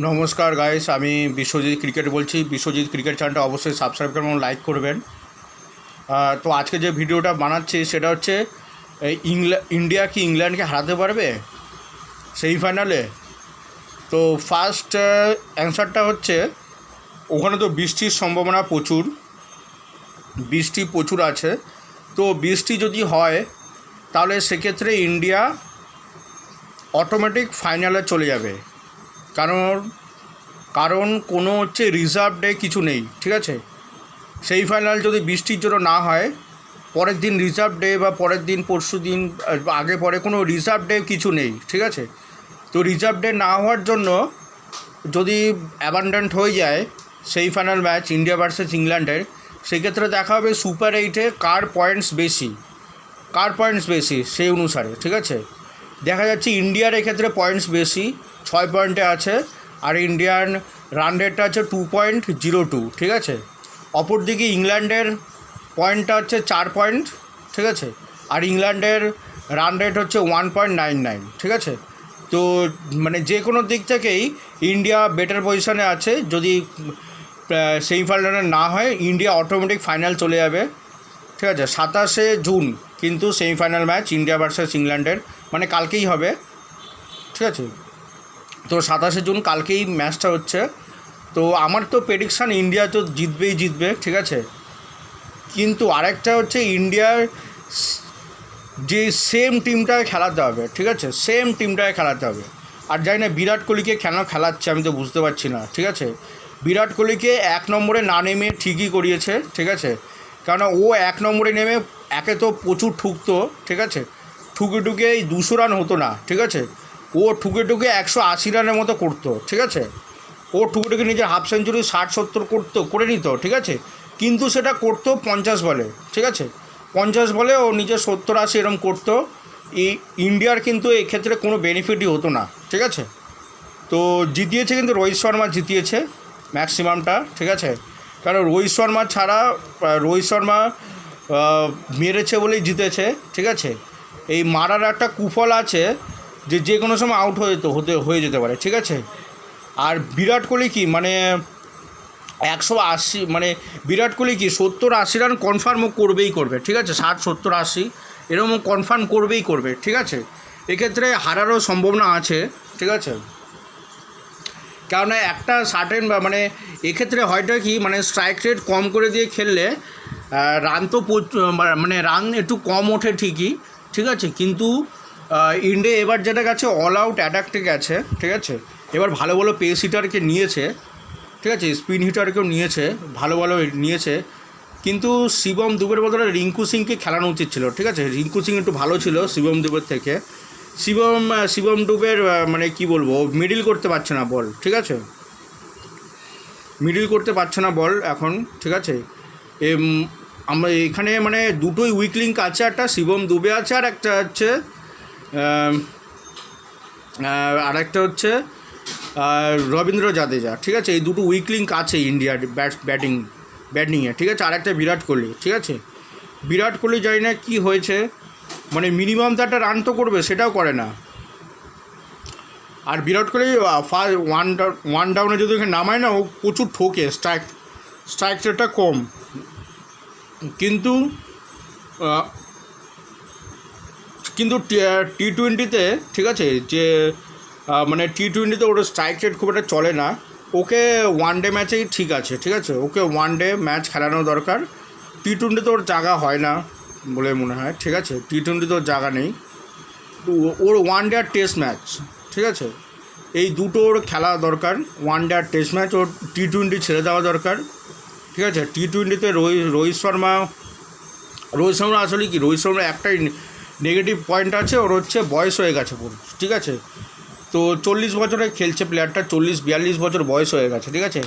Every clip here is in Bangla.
নমস্কার গাইস, আমি বিশ্বজিৎ ক্রিকেট বলছি। বিশ্বজিৎ ক্রিকেট চ্যানেলটা অবশ্যই সাবস্ক্রাইব করবেন এবং লাইক করবেন। তো আজকে যে ভিডিওটা বানাচ্ছি সেটা হচ্ছে ইন্ডিয়া কি ইংল্যান্ডকে হারাতে পারবে সেমিফাইনালে। তো ফার্স্ট অ্যান্সারটা হচ্ছে ওখানে তো বৃষ্টির সম্ভাবনা প্রচুর আছে। তো বৃষ্টি যদি হয় তাহলে সেক্ষেত্রে ইন্ডিয়া অটোমেটিক ফাইনালে চলে যাবে। কারণ কোনো রিজার্ভ ডে কিছু নেই, ঠিক আছে। সেই ফাইনাল যদি বৃষ্টির জন্য না হয়, পরের দিন রিজার্ভ ডে বা পরের দিন পরশু দিন আগে পরে কোনো রিজার্ভ ডে কিছু নেই, ঠিক আছে। তো রিজার্ভ ডে না হওয়ার জন্য যদি অ্যাবান্ডেন্ট হয়ে যায় সেই ফাইনাল ম্যাচ ইন্ডিয়া ভার্সেস ইংল্যান্ডের, সেক্ষেত্রে দেখা হবে সুপার 8-এ কার পয়েন্টস বেশি সেই অনুসারে, ঠিক আছে। দেখা যাচ্ছে ইন্ডিয়ার এক্ষেত্রে পয়েন্টস বেশি, 6 পয়েন্টে আছে, আর ইন্ডিয়ান রান রেটটা আছে 2.02, ঠিক আছে। অপরদিকে ইংল্যান্ডের পয়েন্টটা হচ্ছে 4 পয়েন্ট, ঠিক আছে, আর ইংল্যান্ডের রান রেট হচ্ছে 1.99, ঠিক আছে। তো মানে যে কোনো দিক থেকেই ইন্ডিয়া বেটার পজিশনে আছে। যদি সেমিফাইনালে না হয়, ইন্ডিয়া অটোমেটিক ফাইনাল চলে যাবে, ঠিক আছে। 27শে জুন কিন্তু সেমিফাইনাল ম্যাচ ইন্ডিয়া ভার্সেস ইংল্যান্ডের, মানে কালকেই হবে, ঠিক আছে। তো 27শে জুন কালকেই ম্যাচটা হচ্ছে। তো আমার তো প্রেডিকশান ইন্ডিয়া তো জিতবে, ঠিক আছে। কিন্তু আরেকটা হচ্ছে ইন্ডিয়ার যে সেম টিমটাকে খেলাতে হবে, ঠিক আছে, সেম টিমটাকে খেলাতে হবে। আর জানি না বিরাট কোহলিকে কেন খেলাচ্ছে, আমি তো বুঝতে পারছি না, ঠিক আছে। বিরাট কোহলিকে 1 নম্বরে না নেমে ঠিকই করিয়েছে, ঠিক আছে। কারণ ও 1 নম্বরে নেমে একে তো প্রচুর ঠুকতো, ঠিক আছে, ঠুকে এই 200 রান হতো না, ঠিক আছে। ও ঠুকে 180 রানের মতো করতো, ঠিক আছে। ও ঠুকে নিজের হাফ সেঞ্চুরি 60-70 করে নিত, ঠিক আছে। কিন্তু সেটা করতো 50 বলে, ঠিক আছে। 50 বলে ও নিজে 70-80 এরম করতো। ইন্ডিয়ার কিন্তু এক্ষেত্রে কোনো বেনিফিটই হতো না, ঠিক আছে। তো জিতিয়েছে কিন্তু রোহিত শর্মা জিতিয়েছে ম্যাক্সিমামটা, ঠিক আছে। কারণ রোহিত শর্মা মেরেছে বলেই জিতেছে, ঠিক আছে। এই মারার একটা কুফল আছে যে কোনো সময় আউট হয়ে যেতে পারে, ঠিক আছে। আর বিরাট কোহলি কি মানে 180, মানে বিরাট কোহলি কি 70-80 রান কনফার্ম করবে, ঠিক আছে। 60-70-80 এরকম কনফার্ম করবে, ঠিক আছে। এক্ষেত্রে হারারও সম্ভাবনা আছে, ঠিক আছে। কেননা একটা সার্টেন মানে এক্ষেত্রে হয়তো কি মানে স্ট্রাইক রেট কম করে দিয়ে খেললে রান তো মানে রান একটু কম ওঠে ঠিকই, ঠিক আছে। কিন্তু ইন্ডিয়া এবার যেটা গেছে অল আউট অ্যাটাকটে গেছে, ঠিক আছে। এবার ভালো পেস হিটারকে নিয়েছে, ঠিক আছে, স্পিন হিটারকেও নিয়েছে। কিন্তু শিবম দুবের বদলে রিঙ্কু সিংকে খেলানো উচিত ছিল, ঠিক আছে। রিঙ্কু সিং একটু ভালো ছিল শিবম দুবের থেকে। শিবম দুবের মানে কি বলবো, মিডল করতে পারছে না বল, ঠিক আছে, এখন, ঠিক আছে। আমরা এখানে মানে দুটোই উইক লিঙ্ক আছে, একটা শিবম দুবে আছে আর একটা হচ্ছে রবীন্দ্র জাদেজা, ঠিক আছে। এই দুটো উইক লিঙ্ক আছে ইন্ডিয়ার ব্যাটিংয়ে, ঠিক আছে। আর একটা বিরাট কোহলি, ঠিক আছে। বিরাট কোহলি জানি না কী হয়েছে, মানে মিনিমাম তো একটা রান তো করবে, সেটাও করে না। আর বিরাট কোহলি ফার্স্ট ওয়ান ডাউনে যদি ওখানে নামায় না, ও প্রচুর ঠোকে, স্ট্রাইক রেটটা কম। কিন্তু টি-20তে, ঠিক আছে, যে মানে টি-20তে ওর স্ট্রাইক রেট খুব একটা চলে না। ওকে ওয়ান ডে ম্যাচেই ঠিক আছে, ঠিক আছে। ওকে ওয়ান ডে ম্যাচ খেলানো দরকার। টি-20তে ওর জায়গা হয় না বলে মনে হয়, ঠিক আছে। টি-20তে ওর জায়গা নেই। ওর ওয়ান ডে আর টেস্ট ম্যাচ, ঠিক আছে, এই দুটো ওর খেলা দরকার। ওয়ান ডে আর টেস্ট ম্যাচ ওর টি-20 ছেড়ে দেওয়া দরকার, ঠিক আছে। টি-20তে রোহিত শর্মা আসলে কি, রোহিত শর্মার একটাই নেগেটিভ পয়েন্ট আছে, ওর হচ্ছে বয়স হয়ে গেছে পুরো, ঠিক আছে। তো 40 বছরে খেলছে প্লেয়ারটা, 40-42 বছর বয়স হয়ে গেছে, ঠিক আছে।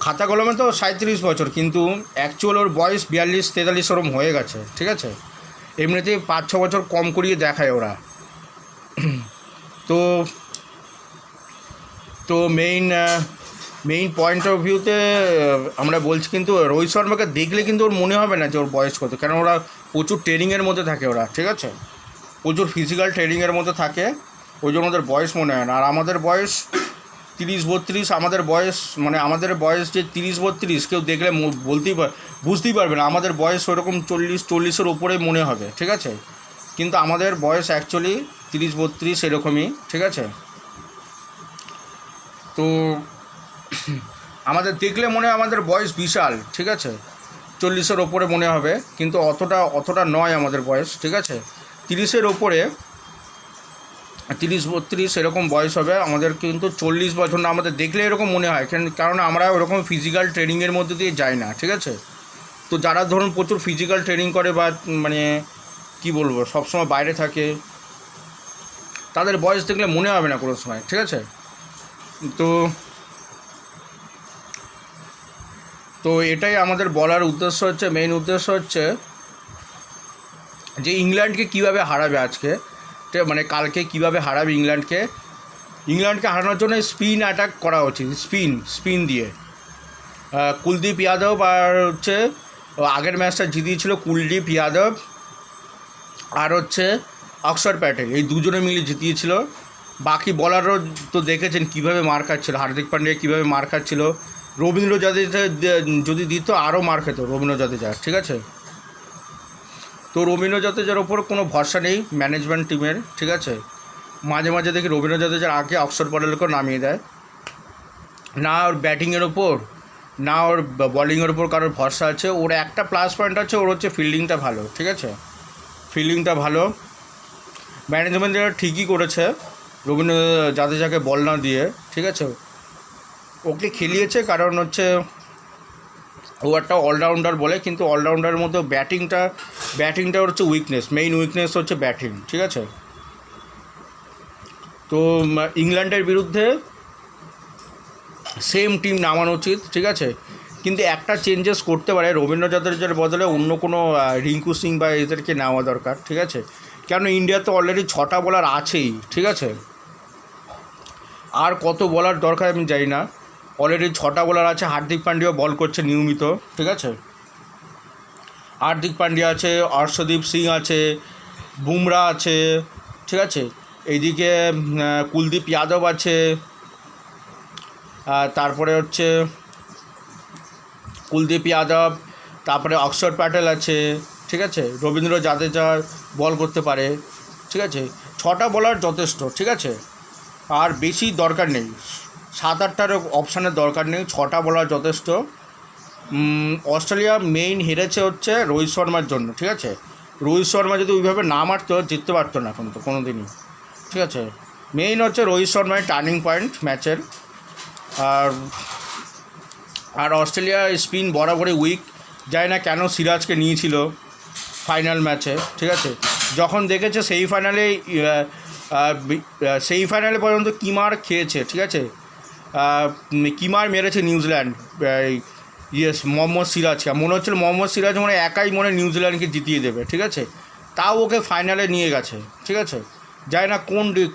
খাতা কলমে তো 37 বছর, কিন্তু অ্যাকচুয়াল ওর বয়স 42-43 ওরম হয়ে গেছে, ঠিক আছে। এমনিতেই 5-6 বছর কম করিয়ে দেখায় ওরা। তো মেইন পয়েন্ট অফ ভিউতে আমরা বলছি, কিন্তু রোহিত শর্মাকে দেখলে কিন্তু ওর মনে হবে না যে ওর বয়স কত, কারণ ওরা প্রচুর ট্রেনিংয়ের মধ্যে থাকে ওরা, ঠিক আছে, প্রচুর ফিজিক্যাল ট্রেনিংয়ের মধ্যে থাকে, ওই জন্য ওদের বয়স মনে হয় না। আর আমাদের বয়স 30-32 আমাদের বয়স, মানে আমাদের বয়স যে 30-32 কেউ দেখলে বুঝতেই পারবে না, আমাদের বয়স ওরকম 40-40-এর ওপরে মনে হবে, ঠিক আছে? কিন্তু আমাদের বয়স অ্যাকচুয়ালি 30-32 এরকমই, ঠিক আছে? তো আমাদের দেখলে মনে হয় আমাদের বয়স বিশাল, ঠিক আছে? 40-এর ওপরে মনে হবে, কিন্তু অতটা নয় আমাদের বয়স, ঠিক আছে? 30-এর ওপরে, 30-32 এরকম বয়স হবে আমাদের, কিন্তু 40 বছর না আমাদের দেখলে এরকম মনে হয়, কারণ আমরা ওরকম ফিজিক্যাল ট্রেনিংয়ের মধ্যে দিয়ে যাই না, ঠিক আছে? তো যারা ধরুন প্রচুর ফিজিক্যাল ট্রেনিং করে বা মানে কী বলবো, সবসময় বাইরে থাকে, তাদের বয়স দেখলে মনে হবে না কোনো সময়, ঠিক আছে? তো এটাই আমাদের বলার উদ্দেশ্য হচ্ছে, মেইন উদ্দেশ্য হচ্ছে যে ইংল্যান্ডকে কীভাবে হারাবে আজকে, মানে কালকে কীভাবে হারাবে ইংল্যান্ডকে হারানোর জন্য স্পিন অ্যাটাক করা উচিত, স্পিন দিয়ে। কুলদীপ যাদব আর হচ্ছে আগের ম্যাচটা জিতিয়েছিল কুলদীপ যাদব আর হচ্ছে অক্ষর প্যাটেল, এই দুজনে মিলে জিতিয়েছিল। বাকি বলারও তো দেখেছেন কীভাবে মার খাচ্ছিল, হার্দিক পান্ডিয়া কীভাবে মার খাচ্ছিল, রবীন্দ্র জাদেজা যদি দিত আরও মার খেত রবীন্দ্র জাদেজা, ঠিক আছে? তো রবীন্দ্র জাদেজার ওপর কোনো ভরসা নেই ম্যানেজমেন্ট টিমের, ঠিক আছে? মাঝে মাঝে দেখি রবীন্দ্র জাদেজার আগে অক্ষর প্যাটেলকেও নামিয়ে দেয়, না ওর ব্যাটিংয়ের ওপর না ওর বলিংয়ের ওপর কারোর ভরসা আছে। ওর একটা প্লাস পয়েন্ট আছে, ওর হচ্ছে ফিল্ডিংটা ভালো, ঠিক আছে? ফিল্ডিংটা ভালো, ম্যানেজমেন্ট ঠিকই করেছে রবীন্দ্র জাদেজাকে বল না দিয়ে, ঠিক আছে? ওকে খেলিয়েছে কারণ হচ্ছে ও একটা অলরাউন্ডার বলে, কিন্তু অলরাউন্ডারের মধ্যে ব্যাটিংটা হচ্ছে উইকনেস, মেইন উইকনেস হচ্ছে ব্যাটিং, ঠিক আছে? তো ইংল্যান্ডের বিরুদ্ধে সেম টিম নামানো উচিত, ঠিক আছে? কিন্তু একটা চেঞ্জেস করতে পারে, রবীন্দ্র জাদেজার বদলে অন্য কোনো রিঙ্কু সিং বা এদেরকে নেওয়া দরকার, ঠিক আছে? কেন ইন্ডিয়াতে অলরেডি 6টা বোলার আছেই, ঠিক আছে? আর কত বলার দরকার আমি জানি না, অলরেডি 6টা বোলার আছে। হার্দিক পান্ডিয়াও বল করছে নিয়মিত, ঠিক আছে? হার্দিক পান্ডিয়া আছে, অর্শদীপ সিং আছে, বুমরা আছে, ঠিক আছে? এইদিকে কুলদীপ যাদব আছে, তারপরে হচ্ছে কুলদীপ যাদব, তারপরে অক্ষর প্যাটেল আছে, ঠিক আছে? রবীন্দ্র জাদেজা বল করতে পারে, ঠিক আছে? 6টা বলার যথেষ্ট, ঠিক আছে? আর বেশি দরকার নেই, 7-8টার অপশানের দরকার নেই, 6টা বলার যথেষ্ট। অস্ট্রেলিয়া মেইন হেরেছে হচ্ছে রোহিত শর্মার জন্য, ঠিক আছে? রোহিত শর্মা যদি ওইভাবে না মারতো জিততে পারতো না এখন তো কোনো দিনই, ঠিক আছে? মেইন হচ্ছে রোহিত শর্মার টার্নিং পয়েন্ট ম্যাচের। আর অস্ট্রেলিয়া স্পিন বরাবরই উইক, জানি না কেন সিরাজকে নিয়েছিল ফাইনাল ম্যাচে, ঠিক আছে? যখন দেখেছে সেমিফাইনালে পর্যন্ত কিমার খেয়েছে, ঠিক আছে? কিমার মেরেছে নিউজিল্যান্ড, মোহাম্মদ সিরাজকে, মনে হচ্ছিল মোহাম্মদ সিরাজ মনে একাই নিউজিল্যান্ডকে জিতিয়ে দেবে, ঠিক আছে? তাও ওকে ফাইনালে নিয়ে গেছে, ঠিক আছে? জানি না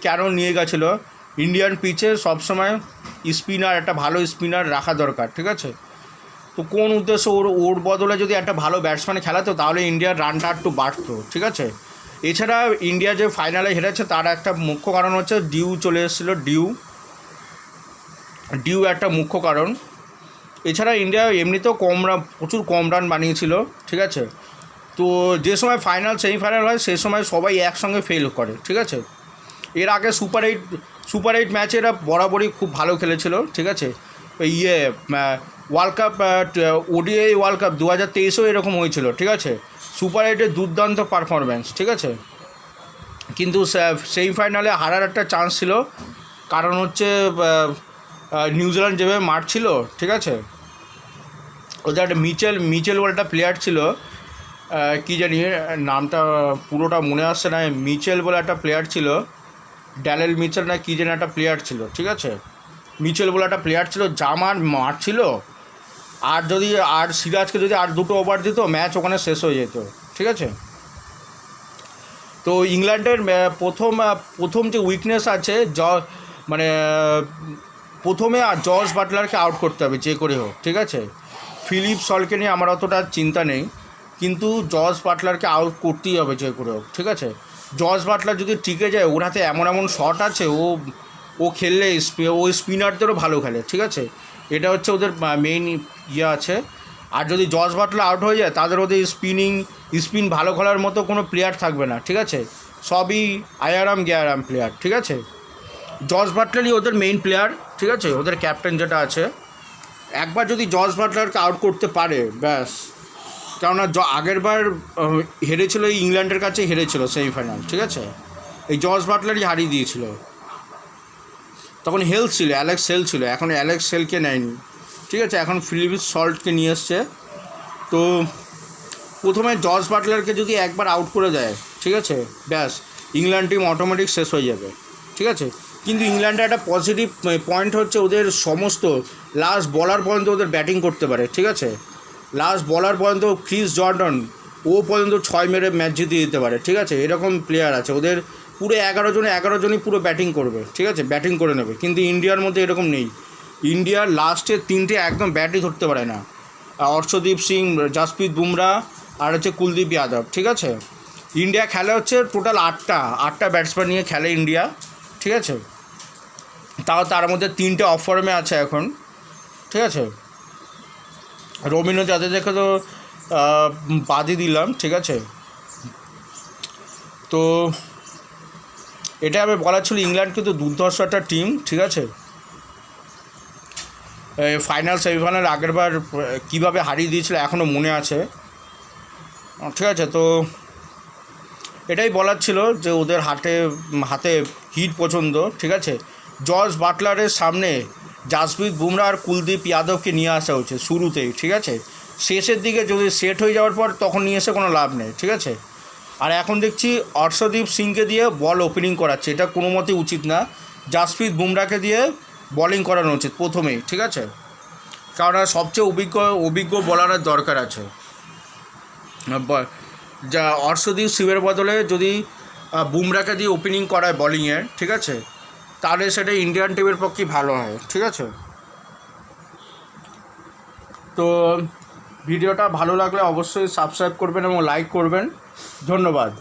কেন নিয়ে গেছিলো। ইন্ডিয়ান পিচে সবসময় স্পিনার, একটা ভালো স্পিনার রাখা দরকার, ঠিক আছে? তো কোন উদ্দেশ্য, ওর বদলে যদি একটা ভালো ব্যাটসম্যান খেলাতো তাহলে ইন্ডিয়ার রানটা একটু বাড়তো, ঠিক আছে? এছাড়া ইন্ডিয়া যে ফাইনালে হেরেছে তার একটা মুখ্য কারণ হচ্ছে ডিউ চলে এসেছিলো, ডিউ একটা মুখ্য কারণ। এছাড়া ইন্ডিয়া এমনিতেও প্রচুর কম রান বানিয়েছিল, ঠিক আছে? তো যে সময় সেমিফাইনাল হয় সেই সময় সবাই একসঙ্গে ফেল করে, ঠিক আছে? এর আগে সুপার এইট ম্যাচে এরা বরাবরই খুব ভালো খেলেছিল, ঠিক আছে? World cup, ODI world cup 2023-এও এরকম হয়েছিল, ঠিক আছে? সুপার এইটের দুর্দান্ত পারফরম্যান্স, ঠিক আছে? কিন্তু সেমিফাইনালে হারার একটা চান্স ছিল, কারণ হচ্ছে নিউজিল্যান্ড যেভাবে মারছিল, ঠিক আছে? ওদের একটা মিচেল বলে একটা প্লেয়ার ছিল, কী জানি নামটা পুরোটা মনে আসছে না, মিচেল বলে একটা প্লেয়ার ছিল, ড্যালেল মিচেল না কী যেন একটা প্লেয়ার ছিল, ঠিক আছে? মিচেল বলে একটা প্লেয়ার ছিল, যা মারছিল, আর সিরাজকে যদি আর 2টো ওভার দিত ম্যাচ ওখানে শেষ হয়ে যেত, ঠিক আছে? তো ইংল্যান্ডের প্রথম যে উইকনেস আছে, প্রথমে আর জর্জ বাটলারকে আউট করতে হবে যে করে হোক, ঠিক আছে? ফিলিপ সলকে নিয়ে আমার অতটা চিন্তা নেই, কিন্তু জর্জ বাটলারকে আউট করতেই হবে যে করে হোক, ঠিক আছে? জর্জ বাটলার যদি টিকে যায়, ওর হাতে এমন শট আছে, ও ও খেললে ও স্পিনারদেরও ভালো খেলে, ঠিক আছে। এটা হচ্ছে ওদের মেইন ইয়ে আছে। আর যদি জস বাটলার আউট হয়ে যায় তাদের ওদের স্পিন ভালো খেলার মতো কোনো প্লেয়ার থাকবে না, ঠিক আছে। সবই আয়ারাম গেয়ারাম প্লেয়ার, ঠিক আছে। জস বাটলারই ওদের মেইন প্লেয়ার, ঠিক আছে, ওদের ক্যাপ্টেন যেটা আছে। একবার যদি জস বাটলারকে আউট করতে পারে ব্যাস, কেননা আগের বার হেরেছিল এই ইংল্যান্ডের কাছে, হেরেছিল সেমিফাইনাল, ঠিক আছে। এই জস বাটলারই হারিয়ে দিয়েছিল। তখন হেলথ ছিল, অ্যালেক্স হেল ছিল, এখন অ্যালেক্স হেলকে নেয়নি, ঠিক আছে। এখন ফিলিপ সল্টকে নিয়ে এসছে। তো প্রথমে জস বাটলারকে যদি একবার আউট করে দেয়, ঠিক আছে, ব্যাস ইংল্যান্ড টিম অটোমেটিক শেষ হয়ে যাবে, ঠিক আছে। কিন্তু ইংল্যান্ডের একটা পজিটিভ পয়েন্ট হচ্ছে ওদের সমস্ত লাস্ট বলার পর্যন্ত ওদের ব্যাটিং করতে পারে, ঠিক আছে। লাস্ট বলার পর্যন্ত ক্রিস জর্ডন ও পর্যন্ত 6 মেরে ম্যাচ জিতিয়ে দিতে পারে, ঠিক আছে। এরকম প্লেয়ার আছে ওদের। পুরো 11 জনই পুরো ব্যাটিং করবে, ঠিক আছে, ব্যাটিং করে নেবে। কিন্তু ইন্ডিয়ার মধ্যে এরকম নেই। ইন্ডিয়ার লাস্টের 3টে একদম ব্যাটই ধরতে পারে না, অর্শদীপ সিং, জাসপ্রীত বুমরা আর হচ্ছে কুলদীপ যাদব, ঠিক আছে। ইন্ডিয়া খেলে হচ্ছে টোটাল 8টা ব্যাটসম্যান নিয়ে খেলে ইন্ডিয়া, ঠিক আছে। তাও তার মধ্যে 3টে অফ ফর্মে আছে এখন, ঠিক আছে। রবীন্দ্র জাদেজাকে তো বাদই দিলাম, ঠিক আছে। তো এটা আমি বলার ছিল, ইংল্যান্ড কিন্তু দুর্ধর্ষ একটা টিম, ঠিক আছে। ফাইনাল সেমিফাইনাল আগেরবার কীভাবে হারিয়ে দিয়েছিল এখনও মনে আছে, ঠিক আছে। তো এটাই বলার ছিল যে ওদের হাতে হিট পছন্দ, ঠিক আছে। জস বাটলারের সামনে জাসপ্রীত বুমরা আর কুলদীপ যাদবকে নিয়ে আসা হচ্ছে শুরুতেই, ঠিক আছে। শেষের দিকে যদি সেট হয়ে যাওয়ার পর তখন নিয়ে এসে কোনো লাভ নেই, ঠিক আছে। আর এখন দেখছি অর্শদীপ সিংকে দিয়ে বল ওপেনিং করাচ্ছে, এটা কোনো মতেই উচিত না। জাসপ্রীত বুমরাকে দিয়ে বলিং করানো উচিত প্রথমেই, ঠিক আছে। কারণ সবচেয়ে অভিজ্ঞ বলারের দরকার আছে। যা অর্শদীপ সিংয়ের বদলে যদি বুমরাকে দিয়ে ওপেনিং করায় বলিংয়ের, ঠিক আছে, তাহলে সেটা ইন্ডিয়ান টিমের পক্ষে ভালো হয়, ঠিক আছে। তো ভিডিওটা ভালো লাগলে অবশ্যই সাবস্ক্রাইব করবেন এবং লাইক করবেন। ধন্যবাদ।